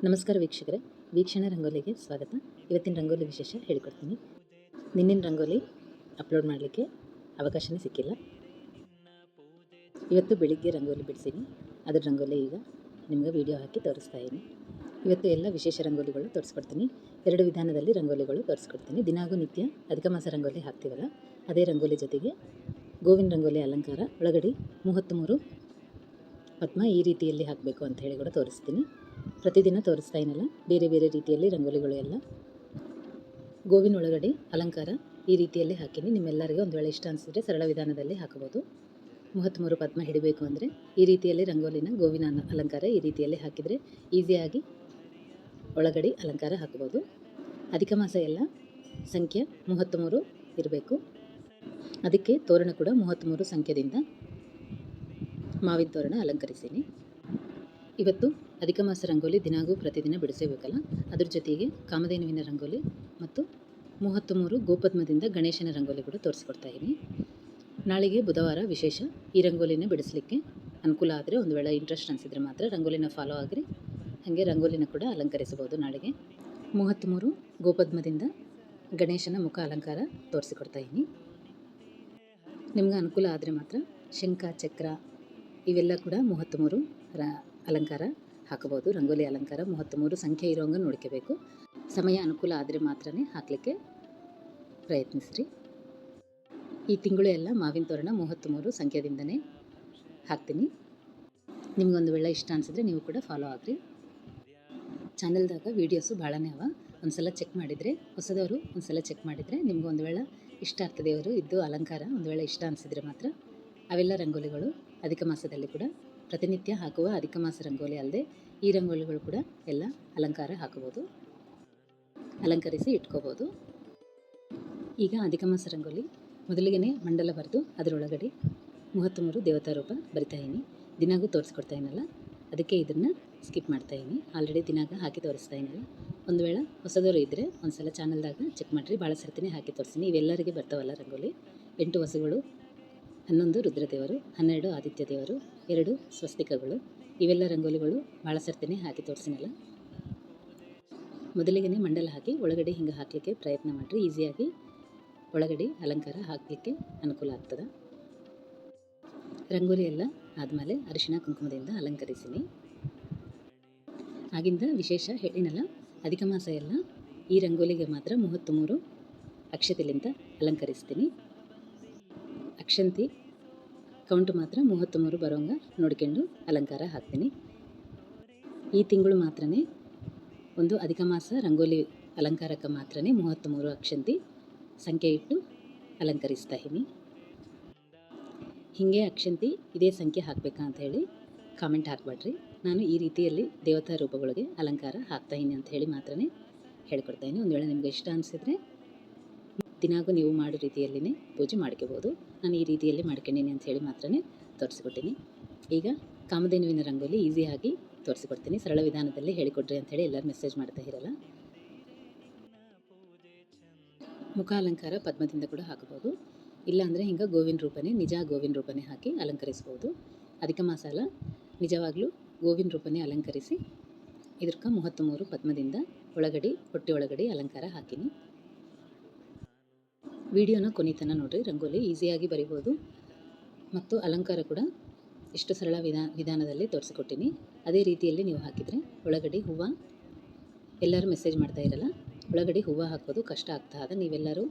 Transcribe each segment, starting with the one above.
ನಮಸ್ಕಾರ ವೀಕ್ಷಕರೇ, ವೀಕ್ಷಣೆ ರಂಗೋಲಿಗೆ ಸ್ವಾಗತ. ಇವತ್ತಿನ ರಂಗೋಲಿ ವಿಶೇಷ ಹೇಳಿಕೊಡ್ತೀನಿ. ನಿನ್ನಿನ ರಂಗೋಲಿ ಅಪ್ಲೋಡ್ ಮಾಡಲಿಕ್ಕೆ ಅವಕಾಶನೇ ಸಿಕ್ಕಿಲ್ಲ. ಇವತ್ತು ಬೆಳಿಗ್ಗೆ ರಂಗೋಲಿ ಬಿಡಿಸೀನಿ, ಅದರ ರಂಗೋಲಿ ಈಗ ನಿಮಗೆ ವಿಡಿಯೋ ಹಾಕಿ ತೋರಿಸ್ತಾ ಇದ್ದೀನಿ. ಇವತ್ತು ಎಲ್ಲ ವಿಶೇಷ ರಂಗೋಲಿಗಳು ತೋರಿಸ್ಕೊಡ್ತೀನಿ. 2 ವಿಧಾನದಲ್ಲಿ ರಂಗೋಲಿಗಳು ತೋರಿಸ್ಕೊಡ್ತೀನಿ. ದಿನಾಗೂ ನಿತ್ಯ ಅಧಿಕ ಮಾಸ ರಂಗೋಲಿ ಹಾಕ್ತೀವಲ್ಲ, ಅದೇ ರಂಗೋಲಿ ಜೊತೆಗೆ ಗೋವಿನ ರಂಗೋಲಿ ಅಲಂಕಾರ ಒಳಗಡೆ 33 ಪದ್ಮ ಈ ರೀತಿಯಲ್ಲಿ ಹಾಕಬೇಕು ಅಂತ ಹೇಳಿ ಕೂಡ ತೋರಿಸ್ತೀನಿ. ಪ್ರತಿದಿನ ತೋರಿಸ್ತಾ ಏನಲ್ಲ, ಬೇರೆ ಬೇರೆ ರೀತಿಯಲ್ಲಿ ರಂಗೋಲಿಗಳು ಎಲ್ಲ ಗೋವಿನ ಒಳಗಡೆ ಅಲಂಕಾರ ಈ ರೀತಿಯಲ್ಲಿ ಹಾಕೀನಿ. ನಿಮ್ಮೆಲ್ಲರಿಗೂ ಒಂದು ವೇಳೆ ಇಷ್ಟ ಅನಿಸಿದ್ರೆ ಸರಳ ವಿಧಾನದಲ್ಲಿ ಹಾಕಬಹುದು. 33 ಪದ್ಮ ಹಿಡಿಬೇಕು ಅಂದರೆ ಈ ರೀತಿಯಲ್ಲಿ ರಂಗೋಲಿನ ಗೋವಿನ ಅಲಂಕಾರ ಈ ರೀತಿಯಲ್ಲಿ ಹಾಕಿದರೆ ಈಸಿಯಾಗಿ ಒಳಗಡೆ ಅಲಂಕಾರ ಹಾಕಬಹುದು. ಅಧಿಕ ಮಾಸ ಎಲ್ಲ ಸಂಖ್ಯೆ 33 ಇರಬೇಕು. ಅದಕ್ಕೆ ತೋರಣ ಕೂಡ 33 ಸಂಖ್ಯೆದಿಂದ ಮಾವಿನ ತೋರಣ ಅಲಂಕರಿಸೀನಿ. ಇವತ್ತು ಅಧಿಕ ಮಾಸ ರಂಗೋಲಿ ದಿನಾಗೂ ಪ್ರತಿದಿನ ಬಿಡಿಸಬೇಕಲ್ಲ, ಅದ್ರ ಜೊತೆಗೆ ಕಾಮಧೇನುವಿನ ರಂಗೋಲಿ ಮತ್ತು 33 ಗೋಪದ್ಮದಿಂದ ಗಣೇಶನ ರಂಗೋಲಿ ಕೂಡ ತೋರಿಸ್ಕೊಡ್ತಾ ಇದ್ದೀನಿ. ನಾಳೆಗೆ ಬುಧವಾರ ವಿಶೇಷ. ಈ ರಂಗೋಲಿನ ಬಿಡಿಸಲಿಕ್ಕೆ ಅನುಕೂಲ ಆದರೆ, ಒಂದು ವೇಳೆ ಇಂಟ್ರೆಸ್ಟ್ ಅನಿಸಿದರೆ ಮಾತ್ರ ರಂಗೋಲಿನ ಫಾಲೋ ಆಗಿರಿ. ಹಾಗೆ ರಂಗೋಲಿನ ಕೂಡ ಅಲಂಕರಿಸಬಹುದು. ನಾಳೆಗೆ 33 ಗೋಪದ್ಮದಿಂದ ಗಣೇಶನ ಮುಖ ಅಲಂಕಾರ ತೋರಿಸಿಕೊಡ್ತಾ ಇದ್ದೀನಿ. ನಿಮ್ಗೆ ಅನುಕೂಲ ಆದರೆ ಮಾತ್ರ ಶಂಖ ಚಕ್ರ ಇವೆಲ್ಲ ಕೂಡ 33 ಅಲಂಕಾರ ಹಾಕಬಹುದು. ರಂಗೋಲಿ ಅಲಂಕಾರ 33 ಸಂಖ್ಯೆ ಇರೋಂಗೆ ನೋಡ್ಕೋಬೇಕು. ಸಮಯ ಅನುಕೂಲ ಆದರೆ ಮಾತ್ರ ಹಾಕಲಿಕ್ಕೆ ಪ್ರಯತ್ನಿಸ್ರಿ. ಈ ತಿಂಗಳು ಎಲ್ಲ ಮಾವಿನ ತೋರಣ 33 ಸಂಖ್ಯೆದಿಂದನೇ ಹಾಕ್ತೀನಿ. ನಿಮ್ಗೊಂದು ವೇಳೆ ಇಷ್ಟ ಅನಿಸಿದ್ರೆ ನೀವು ಕೂಡ ಫಾಲೋ ಆಗಿರಿ. ಚಾನಲ್ದಾಗ ವೀಡಿಯೋಸು ಭಾಳನೇ ಅವ, ಒಂದ್ಸಲ ಚೆಕ್ ಮಾಡಿದರೆ, ಹೊಸದವರು ಒಂದ್ಸಲ ಚೆಕ್ ಮಾಡಿದರೆ ನಿಮ್ಗೆ ಒಂದು ವೇಳೆ ಇಷ್ಟ ಆಗ್ತದೆ. ಅವರು ಇದ್ದು ಅಲಂಕಾರ ಒಂದು ವೇಳೆ ಇಷ್ಟ ಅನಿಸಿದರೆ ಮಾತ್ರ ಅವೆಲ್ಲ ರಂಗೋಲಿಗಳು ಅಧಿಕ ಮಾಸದಲ್ಲಿ ಕೂಡ ಪ್ರತಿನಿತ್ಯ ಹಾಕುವ ಅಧಿಕ ಮಾಸ ರಂಗೋಲಿ ಅಲ್ಲದೆ ಈ ರಂಗೋಲಿಗಳು ಕೂಡ ಎಲ್ಲ ಅಲಂಕಾರ ಹಾಕಬಹುದು, ಅಲಂಕರಿಸಿ ಇಟ್ಕೋಬೋದು. ಈಗ ಅಧಿಕ ಮಾಸ ರಂಗೋಲಿ ಮೊದಲಿಗೆ ಮಂಡಲ ಬರೆದು ಅದರೊಳಗಡೆ 33 ದೇವತಾ ರೂಪ ಬರಿತಾ ಇದ್ದೀನಿ. ದಿನಾಗೂ ತೋರಿಸ್ಕೊಡ್ತಾ ಇದ್ದೀನಲ್ಲ, ಅದಕ್ಕೆ ಇದನ್ನು ಸ್ಕಿಪ್ ಮಾಡ್ತಾ ಇದ್ದೀನಿ. ಆಲ್ರೆಡಿ ದಿನಾಗ ಹಾಕಿ ತೋರಿಸ್ತಾ ಇದ್ದೀನಲ್ಲ. ಒಂದು ವೇಳೆ ಹೊಸದವರು ಇದ್ದರೆ ಒಂದ್ಸಲ ಚಾನಲ್ದಾಗ ಚೆಕ್ ಮಾಡಿರಿ. ಭಾಳ ಸರ್ತಿನೇ ಹಾಕಿ ತೋರಿಸ್ತೀನಿ. ಇವೆಲ್ಲರಿಗೆ ಬರ್ತಾವಲ್ಲ ರಂಗೋಲಿ. 8 ವಸುಗಳು, 11 ರುದ್ರದೇವರು, 12 ಆದಿತ್ಯ ದೇವರು, 2 ಸ್ವಸ್ತಿಕಗಳು, ಇವೆಲ್ಲ ರಂಗೋಲಿಗಳು ಭಾಳ ಸರ್ತಿನೇ ಹಾಕಿ ತೋರಿಸಿನಲ್ಲ. ಮೊದಲಿಗೆ ಮಂಡಲ ಹಾಕಿ ಒಳಗಡೆ ಹಿಂಗೆ ಹಾಕಲಿಕ್ಕೆ ಪ್ರಯತ್ನ ಮಾಡಿರಿ. ಈಸಿಯಾಗಿ ಒಳಗಡೆ ಅಲಂಕಾರ ಹಾಕಲಿಕ್ಕೆ ಅನುಕೂಲ ಆಗ್ತದೆ. ರಂಗೋಲಿ ಎಲ್ಲ ಆದಮೇಲೆ ಅರಿಶಿಣ ಕುಂಕುಮದಿಂದ ಅಲಂಕರಿಸಿನಿ. ಆಗಿಂದ ವಿಶೇಷ ಹೇಳಿನಲ್ಲ, ಅಧಿಕ ಮಾಸ ಎಲ್ಲ ಈ ರಂಗೋಲಿಗೆ ಮಾತ್ರ 33 ಅಕ್ಷತೆಲಿಂದ ಅಲಂಕರಿಸ್ತೀನಿ. ಅಕ್ಷಂತಿ ಕೌಂಟ್ ಮಾತ್ರ 33 ಬರೋಂಗ ನೋಡ್ಕೊಂಡು ಅಲಂಕಾರ ಹಾಕ್ತೀನಿ. ಈ ತಿಂಗಳು ಮಾತ್ರ ಒಂದು ಅಧಿಕ ಮಾಸ ರಂಗೋಲಿ ಅಲಂಕಾರಕ್ಕೆ ಮಾತ್ರ 33 ಅಕ್ಷಂತಿ ಸಂಖ್ಯೆ ಇಟ್ಟು ಅಲಂಕರಿಸ್ತಾ ಇದ್ದೀನಿ. ಹೀಗೆ ಅಕ್ಷಂತಿ ಇದೇ ಸಂಖ್ಯೆ ಹಾಕಬೇಕಾ ಅಂತ ಹೇಳಿ ಕಾಮೆಂಟ್ ಹಾಕಬೇಡ್ರಿ. ನಾನು ಈ ರೀತಿಯಲ್ಲಿ ದೇವತಾ ರೂಪಗಳಿಗೆ ಅಲಂಕಾರ ಹಾಕ್ತಾಯಿನಿ ಅಂತ ಹೇಳಿ ಮಾತ್ರ ಹೇಳ್ಕೊಡ್ತಾಯಿನಿ. ಒಂದು ವೇಳೆ ನಿಮಗೆ ಇಷ್ಟ ಅನಿಸಿದರೆ ದಿನಾಗೂ ನೀವು ಮಾಡೋ ರೀತಿಯಲ್ಲಿನೇ ಪೂಜೆ ಮಾಡ್ಕೋಬೋದು. ನಾನು ಈ ರೀತಿಯಲ್ಲಿ ಮಾಡ್ಕೊಂಡೀನಿ ಅಂತ ಹೇಳಿ ಮಾತ್ರ ತೋರಿಸ್ಕೊಟ್ಟಿನಿ. ಈಗ ಕಾಮಧೇನುವಿನ ರಂಗೋಲಿ ಈಸಿಯಾಗಿ ತೋರಿಸಿಕೊಡ್ತೀನಿ. ಸರಳ ವಿಧಾನದಲ್ಲಿ ಹೇಳಿಕೊಡ್ರಿ ಅಂಥೇಳಿ ಎಲ್ಲರೂ ಮೆಸೇಜ್ ಮಾಡ್ತಾ ಇರಲ್ಲ. ಮುಖ ಅಲಂಕಾರ ಪದ್ಮದಿಂದ ಕೂಡ ಹಾಕಬಹುದು, ಇಲ್ಲಾಂದರೆ ಹಿಂಗೆ ಗೋವಿನ ರೂಪನೇ, ನಿಜ ಗೋವಿನ ರೂಪನೇ ಹಾಕಿ ಅಲಂಕರಿಸ್ಬೋದು. ಅಧಿಕ ಮಾಸ ಅಲ್ಲ, ನಿಜವಾಗ್ಲೂ ಗೋವಿನ ರೂಪನೇ ಅಲಂಕರಿಸಿ ಇದಕ್ಕೆ 33 ಪದ್ಮದಿಂದ ಒಳಗಡೆ ಹೊಟ್ಟೆ ಒಳಗಡೆ ಅಲಂಕಾರ ಹಾಕಿನಿ. ವಿಡಿಯೋನ ಕೊನೆತನ ನೋಡಿರಿ. ರಂಗೋಲಿ ಈಸಿಯಾಗಿ ಬರಿಬೋದು ಮತ್ತು ಅಲಂಕಾರ ಕೂಡ ಎಷ್ಟು ಸರಳ ವಿಧಾನದಲ್ಲಿ ತೋರಿಸಿಕೊಟ್ಟಿನಿ. ಅದೇ ರೀತಿಯಲ್ಲಿ ನೀವು ಹಾಕಿದರೆ ಒಳಗಡೆ ಹೂವು, ಎಲ್ಲರೂ ಮೆಸೇಜ್ ಮಾಡ್ತಾ ಇರಲ್ಲ, ಒಳಗಡೆ ಹೂವು ಹಾಕೋದು ಕಷ್ಟ ಆಗ್ತಾ ಅದ. ನೀವೆಲ್ಲರೂ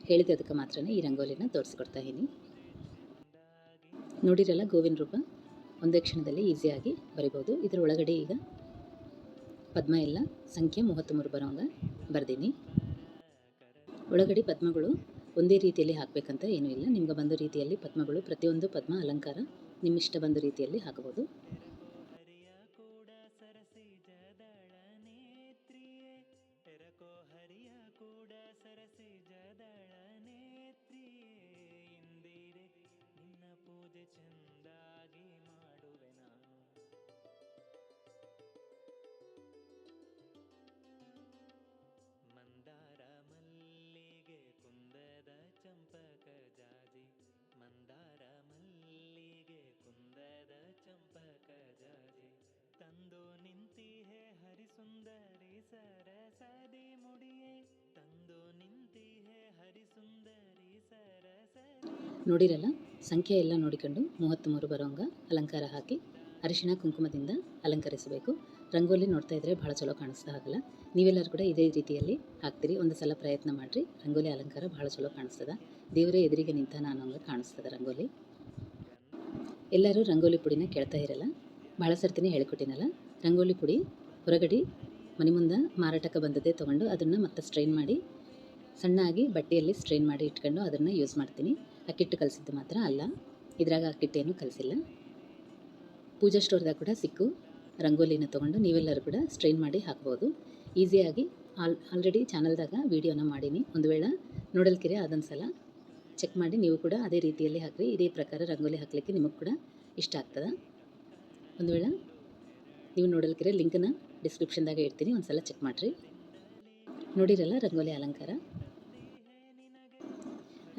ಹೇಳಿದ್ದಕ್ಕೆ ಮಾತ್ರ ಈ ರಂಗೋಲಿನ ತೋರಿಸ್ಕೊಡ್ತಾ ಇದ್ದೀನಿ. ನೋಡಿರಲ್ಲ, ಗೋವಿನ ರೂಪ ಒಂದೇ ಕ್ಷಣದಲ್ಲಿ ಈಸಿಯಾಗಿ ಬರಿಬೋದು. ಇದರ ಒಳಗಡೆ ಈಗ ಪದ್ಮ ಎಲ್ಲ ಸಂಖ್ಯೆ 33 ಬರೋಂಗ ಬರ್ದೀನಿ. ಒಳಗಡೆ ಪದ್ಮಗಳು ಒಂದೇ ರೀತಿಯಲ್ಲಿ ಹಾಕಬೇಕಂತ ಏನೂ ಇಲ್ಲ. ನಿಮ್ಗೆ ಬಂದ ರೀತಿಯಲ್ಲಿ ಪದ್ಮಗಳು, ಪ್ರತಿಯೊಂದು ಪದ್ಮ ಅಲಂಕಾರ ನಿಮ್ಮಿಷ್ಟ ಬಂದ ರೀತಿಯಲ್ಲಿ ಹಾಕಬಹುದು. ತಂದು ನಿಂತಿಹೆ ಹರಿ ನೋಡಿರಲ್ಲ, ಸಂಖ್ಯೆ ಎಲ್ಲ ನೋಡಿಕೊಂಡು 33 ಬರೋಂಗ ಅಲಂಕಾರ ಹಾಕಿ ಅರಿಶಿಣ ಕುಂಕುಮದಿಂದ ಅಲಂಕರಿಸಬೇಕು. ರಂಗೋಲಿ ನೋಡ್ತಾ ಇದ್ದರೆ ಭಾಳ ಚಲೋ ಕಾಣಿಸ್ತಾ ಆಗಲ್ಲ. ನೀವೆಲ್ಲರೂ ಕೂಡ ಇದೇ ರೀತಿಯಲ್ಲಿ ಹಾಕ್ತೀರಿ. ಒಂದು ಸಲ ಪ್ರಯತ್ನ ಮಾಡಿರಿ. ರಂಗೋಲಿ ಅಲಂಕಾರ ಭಾಳ ಚಲೋ ಕಾಣಿಸ್ತದ. ದೇವರೇ ಎದುರಿಗೆ ನಿಂತ ನಾನು ಹಂಗೆ ಕಾಣಿಸ್ತದ ರಂಗೋಲಿ. ಎಲ್ಲರೂ ರಂಗೋಲಿ ಪುಡಿನ ಕೇಳ್ತಾ ಇರಲ್ಲ, ಭಾಳ ಸರ್ತಿನೇ ಹೇಳಿಕೊಟ್ಟಿನಲ್ಲ. ರಂಗೋಲಿ ಪುಡಿ ಹೊರಗಡೆ ಮನೆ ಮುಂದೆ ಮಾರಾಟಕ್ಕೆ ಬಂದದ್ದೇ ತೊಗೊಂಡು ಅದನ್ನು ಮತ್ತೆ ಸ್ಟ್ರೈನ್ ಮಾಡಿ ಸಣ್ಣಾಗಿ ಬಟ್ಟೆಯಲ್ಲಿ ಸ್ಟ್ರೈನ್ ಮಾಡಿ ಇಟ್ಕೊಂಡು ಅದನ್ನು ಯೂಸ್ ಮಾಡ್ತೀನಿ. ಅಕ್ಕಿಟ್ಟು ಕಲಿಸಿದ್ದು ಮಾತ್ರ ಅಲ್ಲ, ಇದ್ರಾಗ ಅಕ್ಕಿಟ್ಟೇನು ಕಲಿಸಿಲ್ಲ. ಪೂಜಾ ಸ್ಟೋರ್ದಾಗ ಕೂಡ ಸಿಕ್ಕು ರಂಗೋಲಿನ ತೊಗೊಂಡು ನೀವೆಲ್ಲರೂ ಕೂಡ ಸ್ಟ್ರೈನ್ ಮಾಡಿ ಹಾಕ್ಬೋದು ಈಸಿಯಾಗಿ. ಆಲ್ರೆಡಿ ಚಾನಲ್ದಾಗ ವೀಡಿಯೋನ ಮಾಡೀನಿ. ಒಂದು ವೇಳೆ ನೋಡಲ್ಕಿರೆ ಅದೊಂದು ಸಲ ಚೆಕ್ ಮಾಡಿ ನೀವು ಕೂಡ ಅದೇ ರೀತಿಯಲ್ಲಿ ಹಾಕಿರಿ. ಇದೇ ಪ್ರಕಾರ ರಂಗೋಲಿ ಹಾಕಲಿಕ್ಕೆ ನಿಮಗೆ ಕೂಡ ಇಷ್ಟ ಆಗ್ತದೆ. ಒಂದು ವೇಳೆ ನೀವು ನೋಡಲ್ಕಿರೆ ಲಿಂಕನ್ನು ಡಿಸ್ಕ್ರಿಪ್ಷನ್ದಾಗ ಇಡ್ತೀನಿ, ಒಂದು ಸಲ ಚೆಕ್ ಮಾಡಿರಿ. ನೋಡಿರಲ್ಲ ರಂಗೋಲಿ ಅಲಂಕಾರ.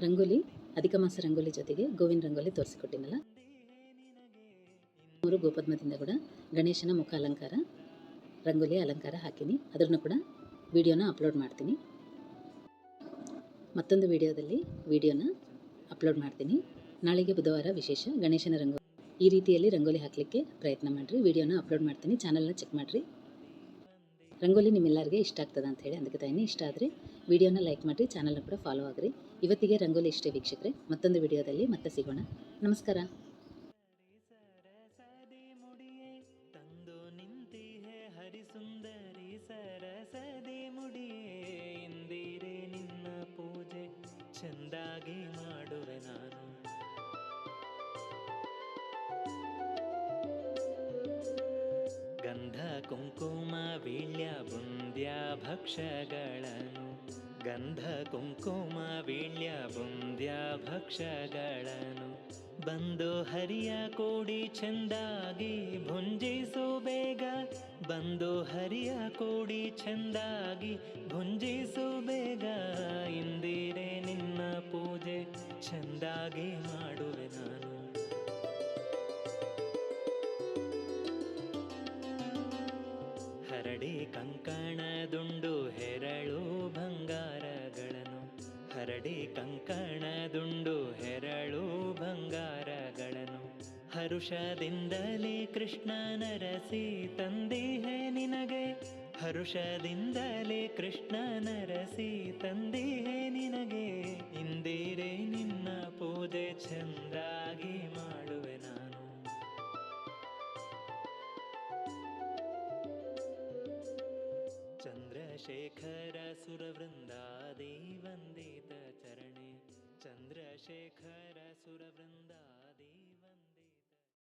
ರಂಗೋಲಿ ಅಧಿಕ ಮಾಸ ರಂಗೋಲಿ ಜೊತೆಗೆ ಗೋವಿನ ರಂಗೋಲಿ ತೋರಿಸಿಕೊಟ್ಟಿನಲ್ಲ. 3 ಗೋಪದ್ಮದಿಂದ ಕೂಡ ಗಣೇಶನ ಮುಖ ಅಲಂಕಾರ ರಂಗೋಲಿ ಅಲಂಕಾರ ಹಾಕಿನಿ. ಅದನ್ನು ಕೂಡ ವಿಡಿಯೋನ ಅಪ್ಲೋಡ್ ಮಾಡ್ತೀನಿ. ಮತ್ತೊಂದು ವಿಡಿಯೋನ ಅಪ್ಲೋಡ್ ಮಾಡ್ತೀನಿ. ನಾಳೆಗೆ ಬುಧವಾರ ವಿಶೇಷ ಗಣೇಶನ ರಂಗೋಲಿ. ಈ ರೀತಿಯಲ್ಲಿ ರಂಗೋಲಿ ಹಾಕಲಿಕ್ಕೆ ಪ್ರಯತ್ನ ಮಾಡಿರಿ. ವಿಡಿಯೋನ ಅಪ್ಲೋಡ್ ಮಾಡ್ತೀನಿ, ಚಾನಲ್ನ ಚೆಕ್ ಮಾಡಿರಿ. ರಂಗೋಲಿ ನಿಮ್ಮೆಲ್ಲರಿಗೆ ಇಷ್ಟ ಆಗ್ತದೆ ಅಂತ ಹೇಳಿ ಅದಕ್ಕೆ ತಾಯಿನಿ. ಇಷ್ಟ ಆದರೆ ವಿಡಿಯೋನ ಲೈಕ್ ಮಾಡಿರಿ, ಚಾನಲ್ನ ಕೂಡ ಫಾಲೋ ಆಗಿರಿ. ಇವತ್ತಿಗೆ ರಂಗೋಲಿ ಇಷ್ಟೇ ವೀಕ್ಷಕರೇ. ಮತ್ತೊಂದು ವಿಡಿಯೋದಲ್ಲಿ ಮತ್ತೆ ಸಿಗೋಣ. ನಮಸ್ಕಾರ. ಹರಿಸುಂದರಿ ಸರಸದೆ ಮುಡಿಯೇ ಇಂದಿರೆ ನಿನ್ನ ಪೂಜೆ ಚಂದಾಗಿ ಮಾಡುವೆ ನಾನು. ಗಂಧ ಕುಂಕುಮ ವೀಳ್ಯ ಬುಂದ್ಯ ಭಕ್ಷಗಳನ್ನು, ಗಂಧ ಕುಂಕುಮ ವೀಳ್ಯ ಬುಂದ್ಯ ಭಕ್ಷಗಳನ್ನು ಬಂದು ಹರಿಯ ಕೂಡಿ ಚೆಂದಾಗಿ ಭುಂಜಿಸು ಬೇಗ. ಬಂದು ಹರಿಯ ಕೂಡಿ ಚೆಂದಾಗಿ ಭುಂಜಿಸು ಬೇಗ. ಇಂದಿರೆ ನಿನ್ನ ಪೂಜೆ ಚೆಂದಾಗಿ ಮಾಡುವೆ ನಾನು. ಹರಡಿ ಕಂಕಣದುಂಡು ಹೆರಳು ಬಂಗಾರಗಳನ್ನು, ಹರಡಿ ಕಂಕಣದುಂಡು ಹೆರಳು ಬಂಗಾರಗಳನ್ನು ಹರುಷದಿಂದಲೇ ಕೃಷ್ಣನರಸಿ ತಂದಿಹೆ ನಿನಗೆ. ಹರುಷದಿಂದಲೇ ಕೃಷ್ಣನರಸಿ ತಂದಿಹೆ ನಿನಗೆ. ಇಂದಿರೆ ನಿನ್ನ ಪೂಜೆ ಚಂದಾಗಿ ಮಾಡುವೆ ನಾನು. ಚಂದ್ರಶೇಖರ ಸುರವೃಂದಾದಿ ವಂದಿತ ಚರಣೆ, ಚಂದ್ರಶೇಖರ ಸುರವೃಂದ